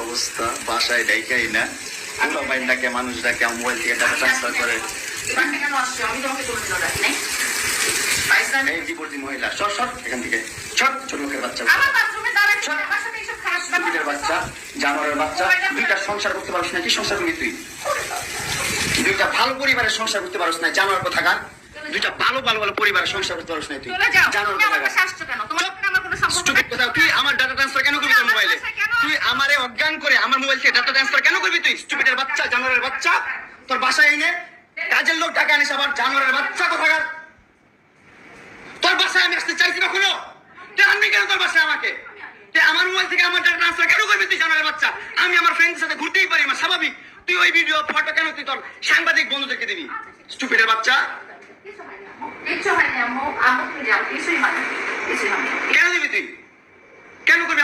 অবস্থা, বাসায় দেখাই না, পুরো বাইন ডাকে, মানুষ ডাকে, মোবাইল থেকে টাকা ট্রান্সফার করে। এই বিপরীত মহিলা, সর সর এখান থেকে, সর, ছোট লোকের বাচ্চা, ছোটের বাচ্চা, জানোয়ারের বাচ্চা, দুইটা সংসার করতে পারছ না, কি সংসার করবি তুই? দুইটা ভালো পরিবারের সংসার করতে পারছ না, জানোয়ার কোথাকার, দুইটা ভালো ভালো ভালো পরিবারের সংসার করতে পারছ না তুই, জানোয়ার কোথাকার। তুই আমার ডাটা ট্রান্সফার কেন করবি তোর মোবাইলে? তুই আমারে অজ্ঞান করে আমার মোবাইল থেকে ডাটা ট্রান্সফার কেন করবি তুই? স্টুপিডের বাচ্চা, জানোয়ারের বাচ্চা, তোর বাসায় এনে কাজের লোক টাকা আনিস, আবার জানোয়ারের বাচ্চা কোথাকার। তোর বাসায় আমি আসতে চাইছি কখনো? তুই আনবি কেন তোর বাসায় আমাকে? তুই আমার মোবাইল থেকে আমার ডাটা ট্রান্সফার কেন করবি তুই, জানোয়ারের বাচ্চা? আমি আমার ফ্রেন্ডের সাথে ঘুরতেই পারি, আমার স্বাভাবিক। তুই ওই ভিডিও ফটো কেন তুই তোর সাংবাদিক বন্ধুদেরকে দিবি? স্টুপিডের বাচ্চা, কেন দিবি তুই? কেন করবি?